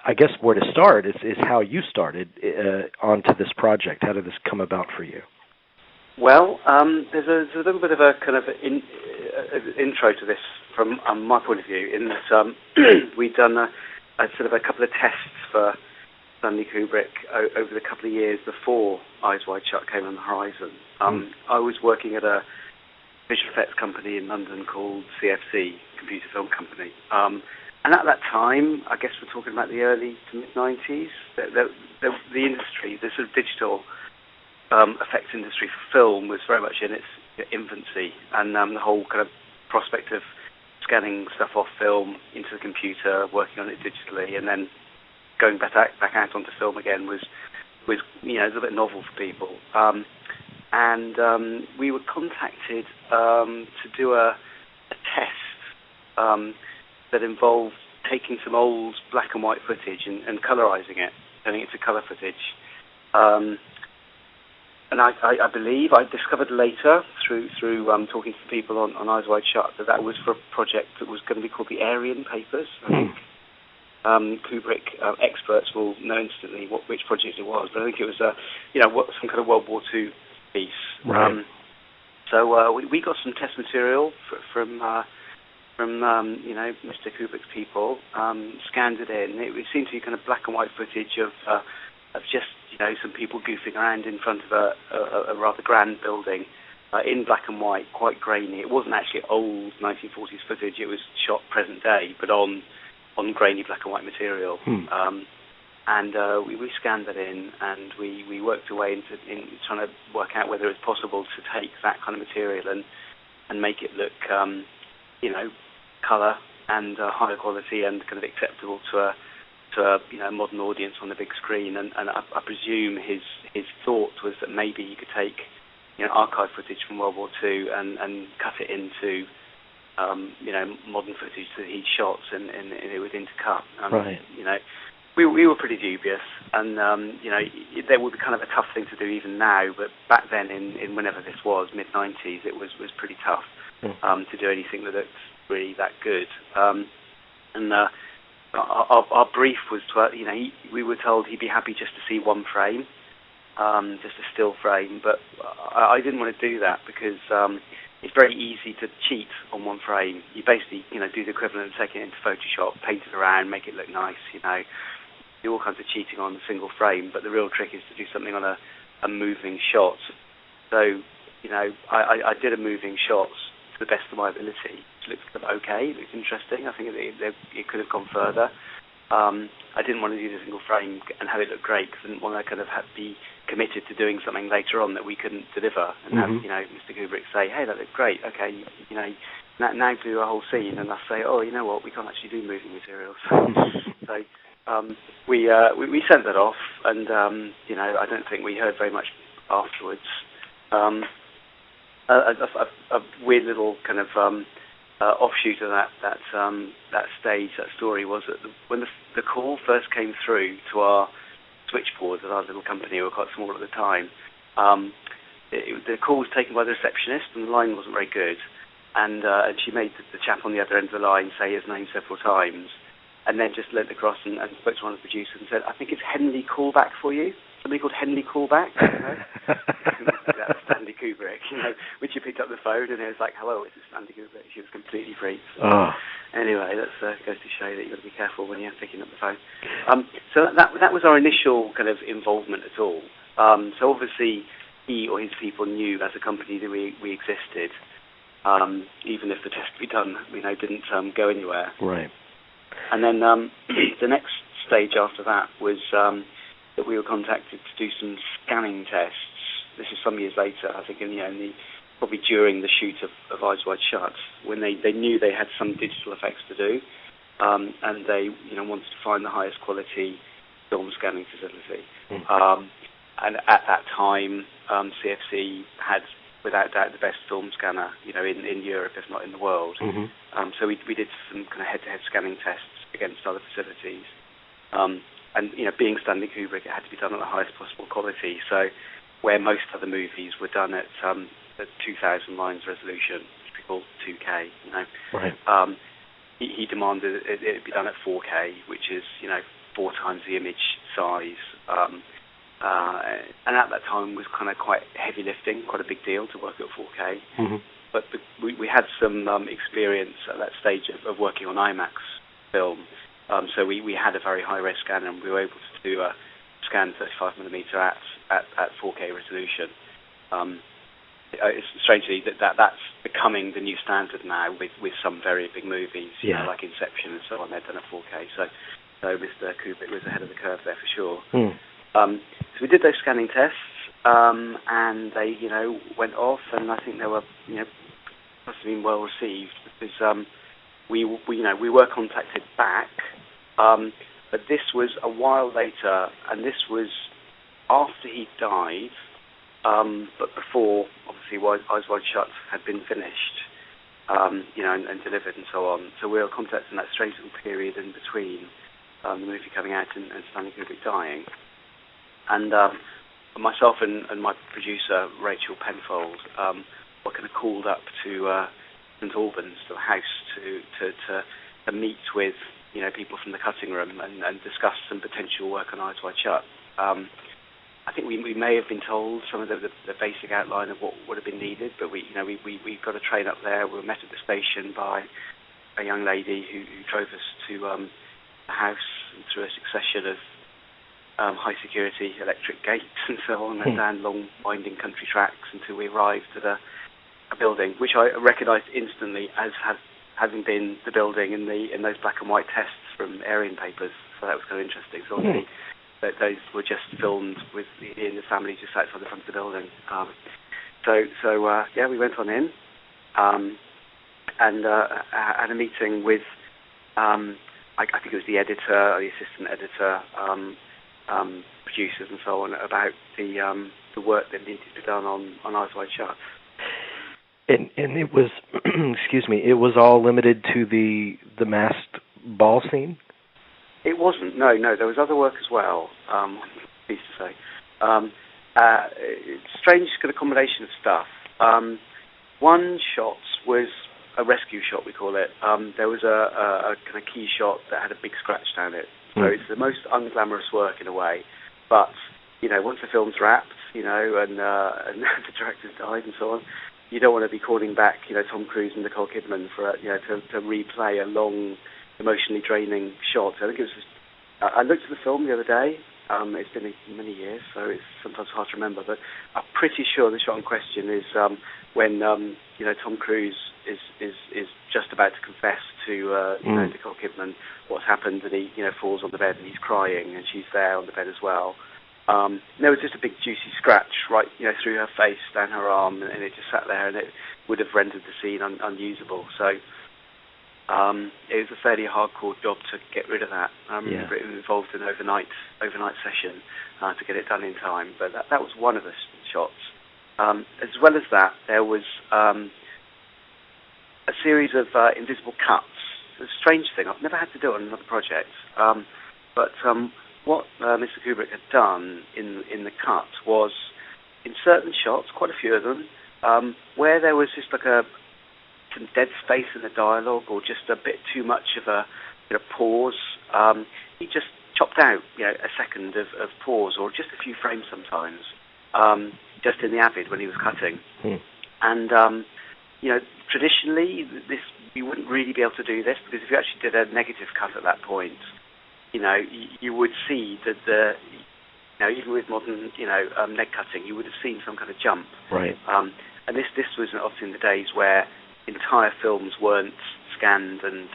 I guess where to start is how you started onto this project. How did this come about for you? Well, there's a little bit of a kind of intro to this from my point of view, in that we'd done a sort of a couple of tests for Stanley Kubrick over the couple of years before Eyes Wide Shut came on the horizon. I was working at a visual effects company in London called CFC, Computer Film Company. And at that time, I guess we're talking about the early to mid-90s, the industry, the sort of digital effects industry for film was very much in its infancy, and the whole kind of prospect of scanning stuff off film into the computer, working on it digitally, and then going back out onto film again was you know, a little bit novel for people. And we were contacted to do a test that involved taking some old black and white footage and colorizing it, turning it to color footage. And I believe I discovered later through talking to people on Eyes Wide Shut that was for a project that was going to be called the Aryan Papers. I think Kubrick experts will know instantly which project it was, but I think it was some kind of World War II piece. Right. So we got some test material from Mr. Kubrick's people, scanned it in. It seemed to be kind of black and white footage of just some people goofing around in front of a rather grand building in black and white, quite grainy. It wasn't actually old 1940s footage. It was shot present day, but on grainy black and white material. And we scanned that in, and we worked away in trying to work out whether it's possible to take that kind of material and make it look, colour and higher quality and kind of acceptable to a modern audience on the big screen. And I presume his thought was that maybe you could take archive footage from World War II and cut it into modern footage that he shot and it would intercut. Right. We were pretty dubious, and there would be kind of a tough thing to do even now, but back then in whenever this was, mid-90s, it was pretty tough to do anything that looked really that good. And our brief was to, we were told he'd be happy just to see one frame, just a still frame, but I didn't want to do that because it's very easy to cheat on one frame. You basically, do the equivalent of taking it into Photoshop, paint it around, make it look nice, do all kinds of cheating on a single frame, but the real trick is to do something on a moving shot. So, I did a moving shot to the best of my ability. It looked kind of okay, it looked interesting. I think it could have gone further. I didn't want to do the single frame and have it look great because I didn't want to kind of be committed to doing something later on that we couldn't deliver and have, Mr. Kubrick say, hey, that looked great, okay, now do a whole scene, and I say, oh, you know what, we can't actually do moving materials. So we sent that off, and I don't think we heard very much afterwards. A weird little kind of offshoot of that stage, that story, was that when the call first came through to our switchboard at our little company, we were quite small at the time, the call was taken by the receptionist, and the line wasn't very good, and she made the chap on the other end of the line say his name several times, and then just leant across and spoke to one of the producers and said, I think it's Henley Callback for you. Somebody called Henley Callback, That's Stanley Kubrick, when she picked up the phone and it was like, hello, this is Stanley Kubrick. She was completely freaked. So, anyway, that goes to show that you've got to be careful when you're picking up the phone. So that was our initial kind of involvement at all. So obviously he or his people knew as a company that we existed, even if the test we done, didn't go anywhere. Right. And then the next stage after that was that we were contacted to do some scanning tests. This is some years later, I think, probably during the shoot of Eyes Wide Shut, when they knew they had some digital effects to do, and they wanted to find the highest quality film scanning facility. And at that time, CFC had, without doubt, the best film scanner, in Europe, if not in the world. So we did some kind of head-to-head scanning tests against other facilities. And being Stanley Kubrick, it had to be done at the highest possible quality. So where most other movies were done at 2,000 lines resolution, which we call 2K, Right. He demanded it be done at 4K, which is 4 times the image size. And at that time was kind of quite heavy lifting, quite a big deal to work at 4K. Mm-hmm. But we had some experience at that stage of working on IMAX film. So we had a very high-res scanner, and we were able to scan 35mm at 4K resolution. It's strangely that's becoming the new standard now with some very big movies, like Inception and so on. They're done at 4K. So Mr. Kubrick was ahead of the curve there for sure. Mm. So we did those scanning tests, and they, went off, and I think they were, must have been well received because we were contacted back, but this was a while later, and this was after he died, but before obviously Eyes Wide Shut had been finished, and delivered and so on. So we were contacted in that strange little period in between the movie coming out and Stanley Kubrick dying. And myself and my producer, Rachel Penfold, were kind of called up to St Albans, to the house, to meet with people from the cutting room and discuss some potential work on Eyes Wide Shut. I think we may have been told some of the basic outline of what would have been needed, but we got a train up there. We were met at the station by a young lady who drove us to the house through a succession of high security electric gates and so on, and down long winding country tracks until we arrived at a building which I recognised instantly as having been the building in those black and white tests from Aryan papers. So that was kind of interesting. So obviously those were just filmed with in the family just outside the front of the building. We went on in and had a meeting with I think it was the editor, the assistant editor, producers and so on about the work that needed to be done on Eyes Wide Shut. And it was, excuse me, it was all limited to the masked ball scene? It wasn't. No. There was other work as well. I'm pleased to say. Strange kind of combination of stuff. One shot was a rescue shot, we call it. There was a kind of key shot that had a big scratch down it. So it's the most unglamorous work in a way. But, once the film's wrapped, and the director's died and so on, you don't want to be calling back, Tom Cruise and Nicole Kidman for, to replay a long, emotionally draining shot. So I think it was. I looked at the film the other day. It's been many years, so it's sometimes hard to remember. But I'm pretty sure the shot in question is when Tom Cruise is just about to confess to Nicole Kidman what's happened, and he falls on the bed and he's crying, and she's there on the bed as well. There was just a big juicy scratch right through her face, down her arm, and it just sat there, and it would have rendered the scene unusable. So it was a fairly hardcore job to get rid of that. It involved an overnight session to get it done in time. But that was one of the shots. As well as that, there was a series of invisible cuts. It's a strange thing. I've never had to do it on another project. But what Mr. Kubrick had done in the cut was, in certain shots, quite a few of them, where there was just like some dead space in the dialogue, or just a bit too much of a pause, he just chopped out a second of pause, or just a few frames sometimes, just in the Avid when he was cutting. And traditionally you wouldn't really be able to do this, because if you actually did a negative cut at that point, you would see that even with modern neg cutting, you would have seen some kind of jump. Right. And this was obviously in the days where entire films weren't scanned and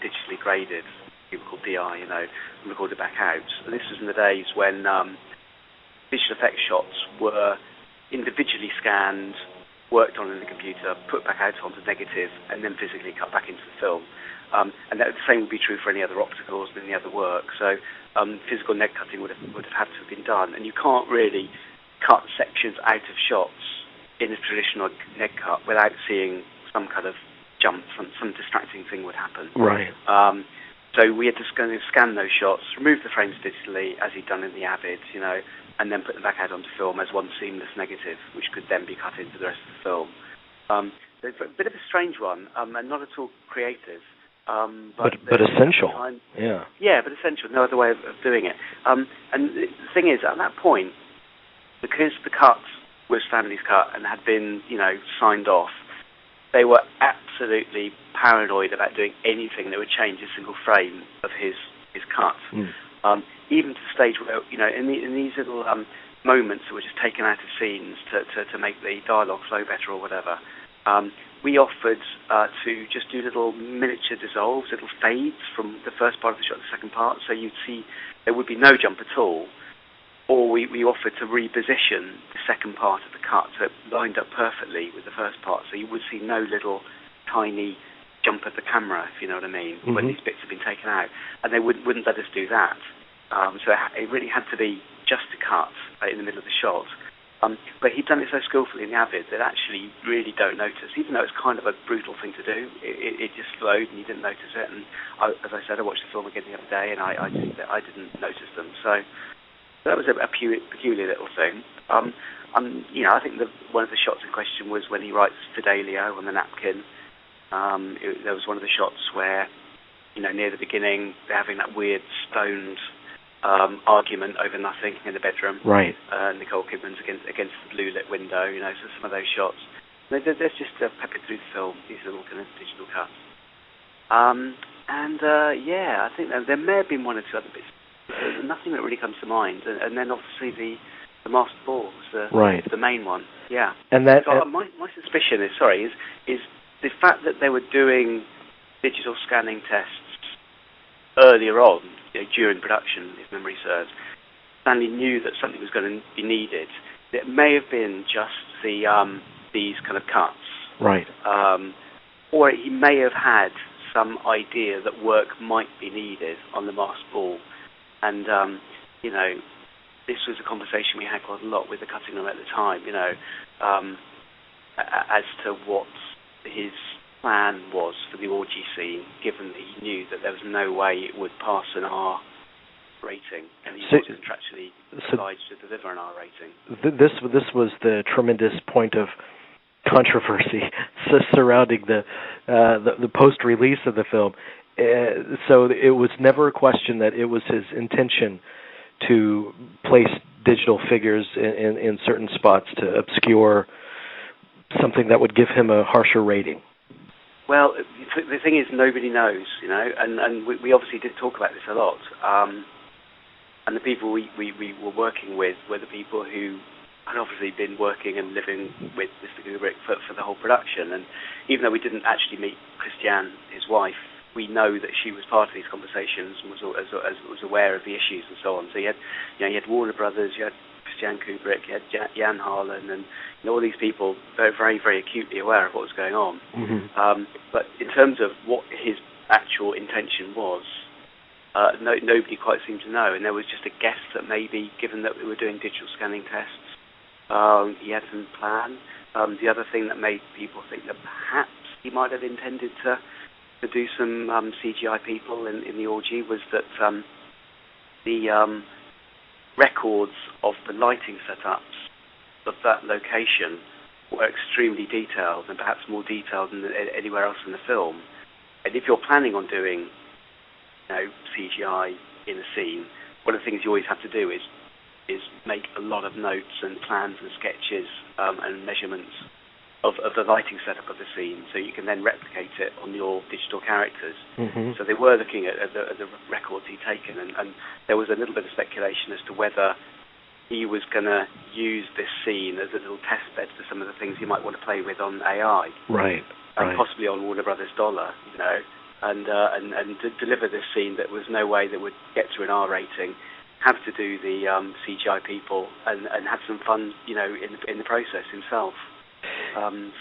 digitally graded, people called DI, and recorded back out. And this was in the days when visual effects shots were individually scanned, worked on in the computer, put back out onto negative, and then physically cut back into the film. And the same would be true for any other opticals and any other work. So physical neg cutting would have had to have been done, and you can't really cut sections out of shots in a traditional neg cut without seeing some kind of jump, some distracting thing would happen. Right. So we had to scan those shots, remove the frames digitally, as he'd done in the Avid, and then put them back out onto film as one seamless negative, which could then be cut into the rest of the film. It's a bit of a strange one, and not at all creative. but essential. Yeah, but essential. No other way of doing it. And the thing is, at that point, because the cut was Stanley's cut and had been, signed off, they were absolutely paranoid about doing anything that would change a single frame of his cut. Even to the stage where, in these little moments that were just taken out of scenes to make the dialogue flow better or whatever, we offered to just do little miniature dissolves, little fades from the first part of the shot to the second part, so you'd see there would be no jump at all. Or we offered to reposition the second part of the cut so it lined up perfectly with the first part, so you would see no little tiny jump of the camera, if you know what I mean, when these bits have been taken out. And they wouldn't let us do that. So it really had to be just a cut in the middle of the shot. But he'd done it so skillfully in the Avid that actually you really don't notice, even though it's kind of a brutal thing to do. It just flowed and you didn't notice it. And as I said, I watched the film again the other day and I didn't notice them. So that was a peculiar little thing. I think one of the shots in question was when he writes Fidelio on the napkin. There was one of the shots where, near the beginning, they're having that weird stoned argument over nothing in the bedroom. Right. Nicole Kidman's against the blue lit window. So some of those shots. There's just peppered through the film. These little kind of digital cuts. I think there may have been one or two other bits. Nothing that really comes to mind. And then obviously the Master Ball was the main one. Yeah. And that my suspicion is the fact that they were doing digital scanning tests earlier on, during production, if memory serves. Stanley knew that something was going to be needed. It may have been just these kind of cuts. Right. Or he may have had some idea that work might be needed on the Master Ball. And, this was a conversation we had quite a lot with the cutting room at the time, as to what his plan was for the orgy scene, given that he knew that there was no way it would pass an R rating, and he was contractually obliged to deliver an R rating. This was the tremendous point of controversy surrounding the post-release of the film. So it was never a question that it was his intention to place digital figures in certain spots to obscure something that would give him a harsher rating. Well, the thing is, nobody knows, and we obviously did talk about this a lot. And the people we were working with were the people who had obviously been working and living with Mr. Kubrick for the whole production. And even though we didn't actually meet Christiane, his wife, we know that she was part of these conversations and was aware of the issues and so on. So you had Warner Brothers, you had Christiane Kubrick, you had Jan Harlan, and all these people very, very, very acutely aware of what was going on. But in terms of what his actual intention was, nobody quite seemed to know. And there was just a guess that maybe, given that we were doing digital scanning tests, he had some plan. The other thing that made people think that perhaps he might have intended to do some CGI people in the orgy was that the records of the lighting setups of that location were extremely detailed, and perhaps more detailed than anywhere else in the film. And if you're planning on doing CGI in a scene, one of the things you always have to do is make a lot of notes and plans and sketches and measurements of the lighting setup of the scene, so you can then replicate it on your digital characters. So they were looking at the records he'd taken, and there was a little bit of speculation as to whether he was going to use this scene as a little test bed for some of the things he might want to play with on AI. Right. And possibly on Warner Brothers dollar, and to deliver this scene that was no way that would get to an R rating, have to do the CGI people and have some fun, in the process himself.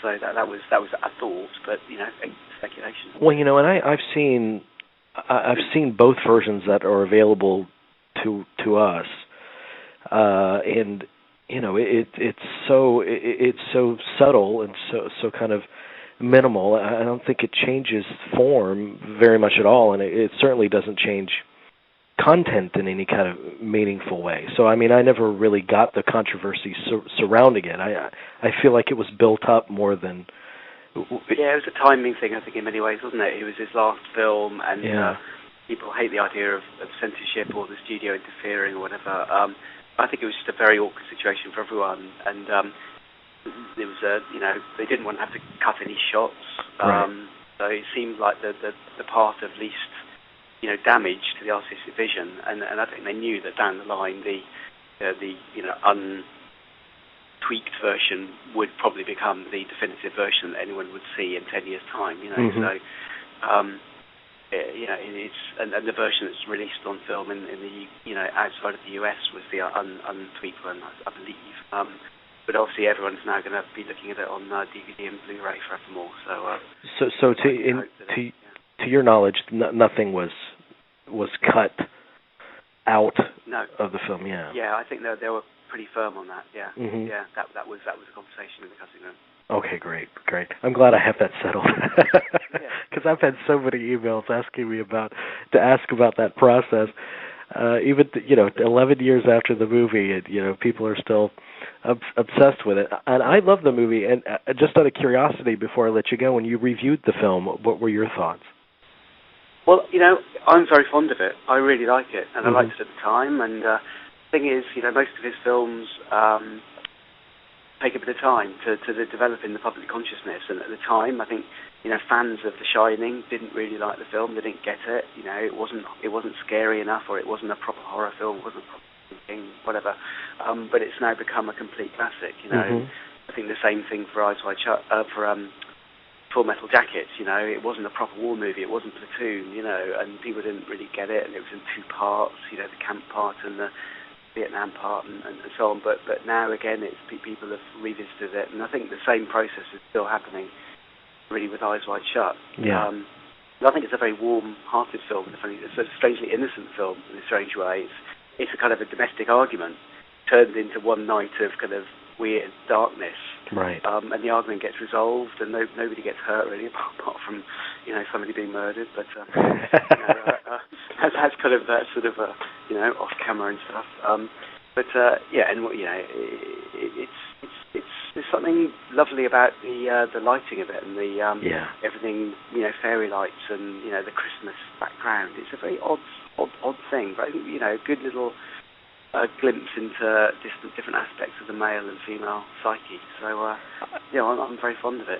So that was a thought, but speculation. Well, and I've seen both versions that are available to us, and it's so subtle and so kind of minimal. I don't think it changes form very much at all, and it certainly doesn't change content in any kind of meaningful way. So, I never really got the controversy surrounding it. I feel like it was built up more than Yeah, it was a timing thing, I think, in many ways, wasn't it? It was his last film, and people hate the idea of censorship or the studio interfering or whatever. I think it was just a very awkward situation for everyone, and it was they didn't want to have to cut any shots, so it seemed like the path of least damage to the artistic vision, and I think they knew that down the line the untweaked version would probably become the definitive version that anyone would see in 10 years' time. So it's and the version that's released on film in the outside of the US was the untweaked one, I believe. But obviously everyone's now going to be looking at it on DVD and Blu-ray forevermore. So to your knowledge, nothing was cut out of the film. Yeah, I think they were pretty firm on that. Yeah, that was a conversation in the cutting room. Okay, great. I'm glad I have that settled, because I've had so many emails asking me about that process. Even 11 years after the movie, people are still obsessed with it. And I love the movie. And just out of curiosity, before I let you go, when you reviewed the film, what were your thoughts? Well, I'm very fond of it. I really like it, and I liked it at the time. And the thing is, most of his films take a bit of time to develop in the public consciousness. And at the time, I think fans of The Shining didn't really like the film. They didn't get it. It wasn't scary enough, or it wasn't a proper horror film. It wasn't a proper thing, whatever. But it's now become a complete classic. I think the same thing for Eyes Wide Shut. Full Metal Jacket, it wasn't a proper war movie, it wasn't Platoon, and people didn't really get it, and it was in two parts, the camp part and the Vietnam part and so on, but now again people have revisited it, and I think the same process is still happening really with Eyes Wide Shut. I think it's a very warm-hearted film. It's a strangely innocent film in a strange way. It's a kind of a domestic argument turned into one night of kind of weird darkness. Right. And the argument gets resolved, and nobody gets hurt really, apart from somebody being murdered. But that's kind of that sort of off camera and stuff. There's something lovely about the lighting of it and the everything fairy lights and the Christmas background. It's a very odd thing, but I think good little glimpse into different aspects of the male and female psyche. So I'm very fond of it.